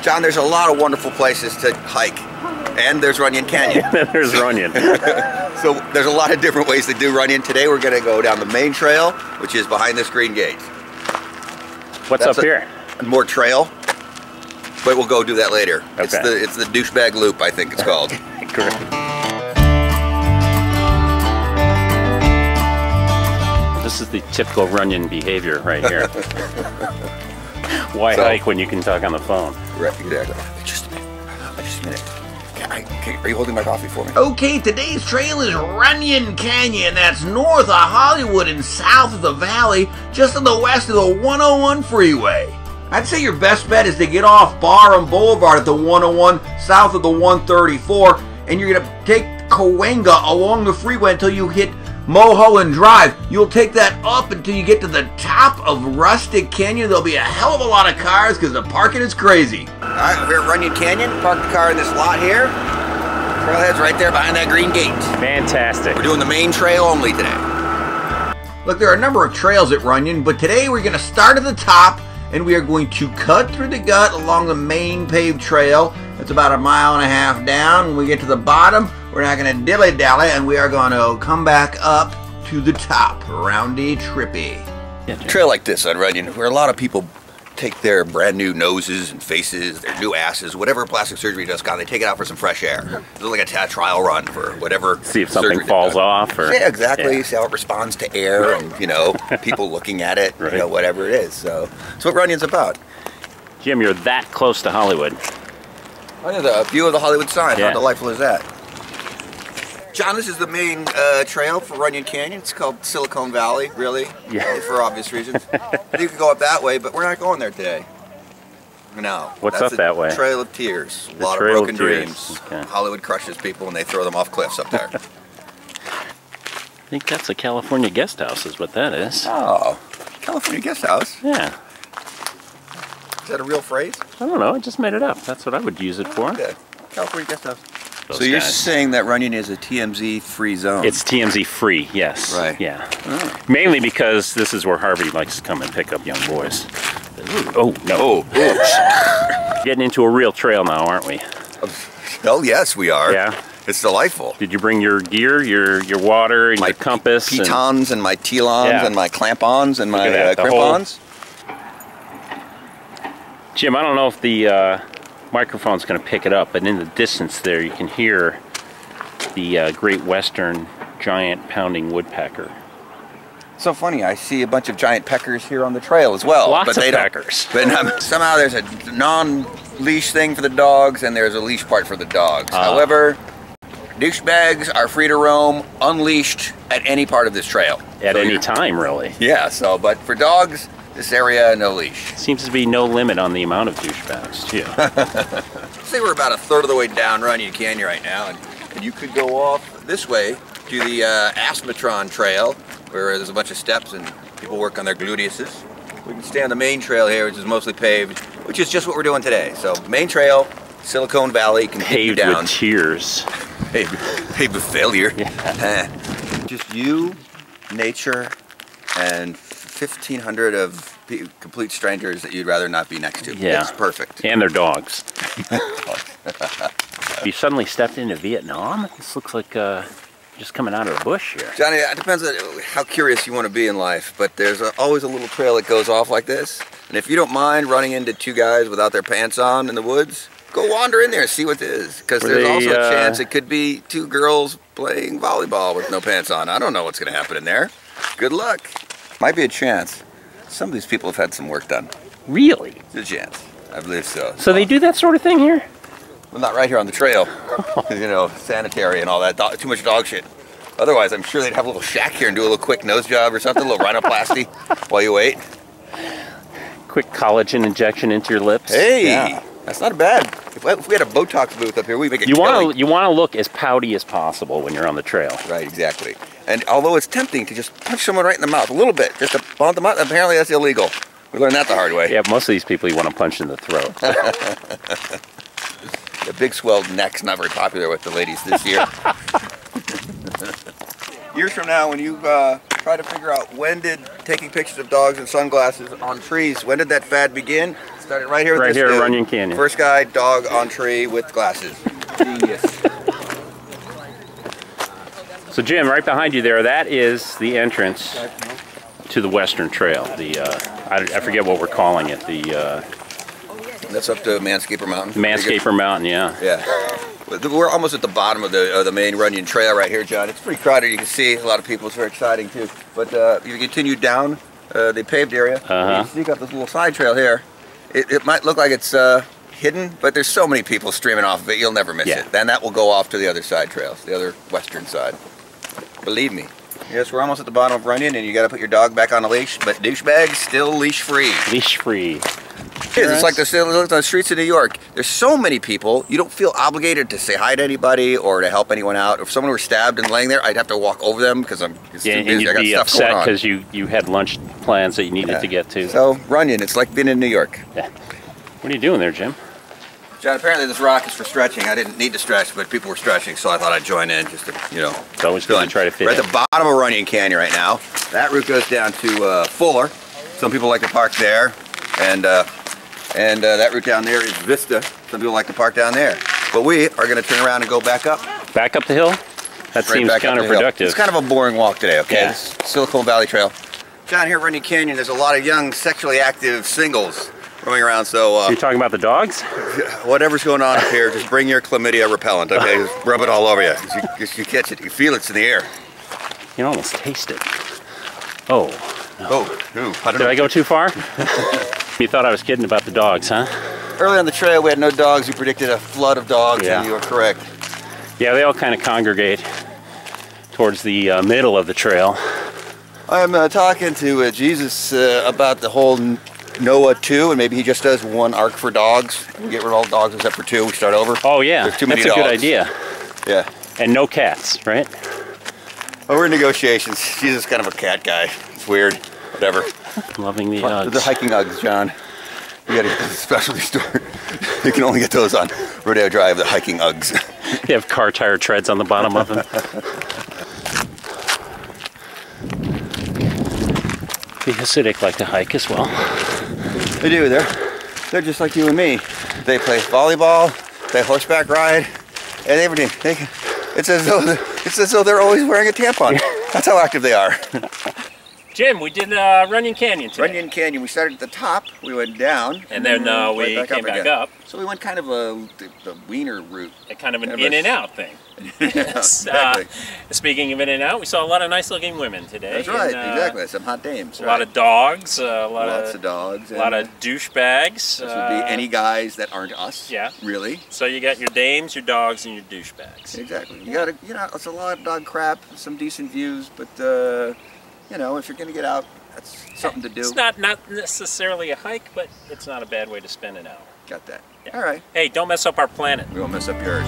John, there's a lot of wonderful places to hike. And there's Runyon Canyon. There's Runyon. So there's a lot of different ways to do Runyon. Today we're going to go down the main trail, which is behind this green gate. What's up here? More trail, but we'll go do that later. Okay. It's the douchebag loop, I think it's called. Correct. This is the typical Runyon behavior right here. Why hike when you can talk on the phone? Right, exactly. Just a minute. Are you holding my coffee for me? Okay, today's trail is Runyon Canyon. That's north of Hollywood and south of the valley, just to the west of the 101 freeway. I'd say your best bet is to get off Barham Boulevard at the 101 south of the 134, and you're going to take Cahuenga along the freeway until you hit Mulholland Drive. You'll take that up until you get to the top of Rustic Canyon. There'll be a hell of a lot of cars because the parking is crazy. Alright, we're at Runyon Canyon. Parked the car in this lot here. Trailhead's right there behind that green gate. Fantastic. We're doing the main trail only today. Look, there are a number of trails at Runyon, but today we're going to start at the top and we are going to cut through the gut along the main paved trail. It's about 1.5 miles down. When we get to the bottom, we're not going to dilly-dally, and we are going to come back up to the top. Roundy trippy. A trail like this on Runyon, where a lot of people take their brand new noses and faces, their new asses, whatever plastic surgery does, they take it out for some fresh air. It's like a trial run for whatever. See if something falls off, or yeah, exactly. See how it responds to air, and people looking at it, right. Whatever it is. So that's what Runyon's about. Jim, you're that close to Hollywood. Oh yeah, the view of the Hollywood sign. Yeah. How delightful is that? John, this is the main trail for Runyon Canyon. It's called Silicon Valley, really, for obvious reasons. You could go up that way, but we're not going there today. No. What's up that way? Trail of Tears. A lot of broken dreams. Okay. Hollywood crushes people and they throw them off cliffs up there. I think that's a California guest house is what that is. Oh, California guest house? Yeah. Is that a real phrase? I don't know, I just made it up. That's what I would use it for. Yeah, California guest house. Those so you're guys. saying that Runyon is a TMZ free zone? It's TMZ free, yes. Right. Yeah. Oh. Mainly because this is where Harvey likes to come and pick up young boys. Oh, no. Oh. Getting into a real trail now, aren't we? Oh, yes, we are. Yeah. It's delightful. Did you bring your gear, your water, and my your compass? pitons and my telons and my clamp-ons and my crimp-ons? Jim, I don't know if the microphone's going to pick it up, but in the distance there you can hear the great western giant pounding woodpecker. So funny, I see a bunch of giant peckers here on the trail as well. Lots of peckers. But somehow there's a non-leash thing for the dogs and there's a leash part for the dogs. However, douchebags are free to roam unleashed at any part of this trail. At any time, really. Yeah, but for dogs, this area, no leash. Seems to be no limit on the amount of douchebags, too. Say we're about 1/3 of the way down Runyon Canyon right now, and you could go off this way to the Asthmatron Trail, where there's a bunch of steps and people work on their gluteuses. We can stay on the main trail here, which is mostly paved, which is just what we're doing today. So main trail, Silicon Valley, can take you down. Paved with tears. Paved with failure. Yeah. Just you, nature, and 1,500 of complete strangers that you'd rather not be next to. Yeah. It's perfect. And their dogs. You suddenly stepped into Vietnam? This looks like just coming out of the bush here. Johnny, it depends on how curious you want to be in life, but there's always a little trail that goes off like this. And if you don't mind running into two guys without their pants on in the woods, go wander in there and see what it is. Because there's also a chance it could be two girls playing volleyball with no pants on. I don't know what's going to happen in there. Good luck. Might be a chance. Some of these people have had some work done. Really? It's a chance. I believe so. So they do that sort of thing here? Well, not right here on the trail. Sanitary and all that. Too much dog shit. Otherwise, I'm sure they'd have a little shack here and do a little quick nose job or something, a little rhinoplasty while you wait. Quick collagen injection into your lips. Hey, that's not bad. If we had a Botox booth up here, we'd make it. You want to look as pouty as possible when you're on the trail. Right, exactly. And although it's tempting to just punch someone right in the mouth a little bit, just to bump them out, apparently that's illegal. We learned that the hard way. Yeah, most of these people you want to punch in the throat. The big swelled neck's not very popular with the ladies this year. Years from now, when you try to figure out when did taking pictures of dogs and sunglasses on trees, when did that fad begin? It's Started right here with Right this here at dude. Runyon Canyon. First guy, dog on tree with glasses. Genius. So Jim, right behind you there, that is the entrance to the Western Trail. The I forget what we're calling it. The That's up to Manscaper Mountain. Manscaper Mountain, yeah. Yeah. We're almost at the bottom of the main Runyon Trail right here, John. It's pretty crowded. You can see a lot of people. It's very exciting too. But if you continue down the paved area, you can sneak up this little side trail here. It might look like it's hidden, but there's so many people streaming off of it, you'll never miss it. Then that will go off to the other side trails, the other western side. Believe me. Yes, we're almost at the bottom of Runyon, and you got to put your dog back on a leash, but douchebags still leash free. Leash free. It's like the streets of New York. There's so many people, you don't feel obligated to say hi to anybody or to help anyone out. If someone were stabbed and laying there, I'd have to walk over them because I'm too busy. And you'd be upset because you had lunch plans that you needed to get to. So, Runyon, it's like being in New York. Yeah. What are you doing there, Jim? John, apparently this rock is for stretching. I didn't need to stretch, but people were stretching, so I thought I'd join in just to, you know. It's always good to try to fit We're at the bottom of Runyon Canyon right now. That route goes down to Fuller. Some people like to park there, and that route down there is Vista. Some people like to park down there. But we are going to turn around and go back up. Back up the hill? That seems counterproductive. It's kind of a boring walk today, okay? Yeah. This Silicon Valley Trail. John, here at Runyon Canyon, there's a lot of young, sexually active singles roaming around, so... You're talking about the dogs? Whatever's going on up here, just bring your chlamydia repellent, okay? Just rub it all over you. You catch it, you feel it's in the air. You can almost taste it. Oh. No. Oh, I don't know. Did I go too far? You thought I was kidding about the dogs, huh? Early on the trail, we had no dogs. We predicted a flood of dogs, Yeah. and you were correct. Yeah, they all kind of congregate towards the middle of the trail. I'm talking to Jesus about the whole Noah 2, and maybe he just does one ark for dogs. We get rid of all dogs except for 2. We start over. Oh yeah, There's too many that's a good dogs. idea. Yeah. And no cats, right? Well, we're in negotiations. Jesus is kind of a cat guy. It's weird. Whatever. Loving the Uggs. The hiking Uggs, John. You gotta get to the specialty store. You can only get those on Rodeo Drive, the hiking Uggs. They have car tire treads on the bottom of them. The Hasidic like to hike as well. They do. They're just like you and me. They play volleyball, they horseback ride, and everything. It's as though they're always wearing a tampon. That's how active they are. Jim, we did Runyon Canyon today. Runyon Canyon. We started at the top. We went down, And then we right came back again. up. So we went kind of the Wiener route. A kind of an Yeah, in and out thing. Exactly. Speaking of in and out, we saw a lot of nice looking women today. That's right. And, Exactly. Some hot dames. A lot of dogs. Lots of dogs. A lot of douchebags. This would be any guys that aren't us. Yeah. Really. So you got your dames, your dogs, and your douchebags. Exactly. You gotta, it's a lot of dog crap, some decent views, but if you're gonna get out, that's something to do. It's not necessarily a hike, but it's not a bad way to spend an hour. Got that. Yeah. All right. Hey, don't mess up our planet. We won't mess up yours.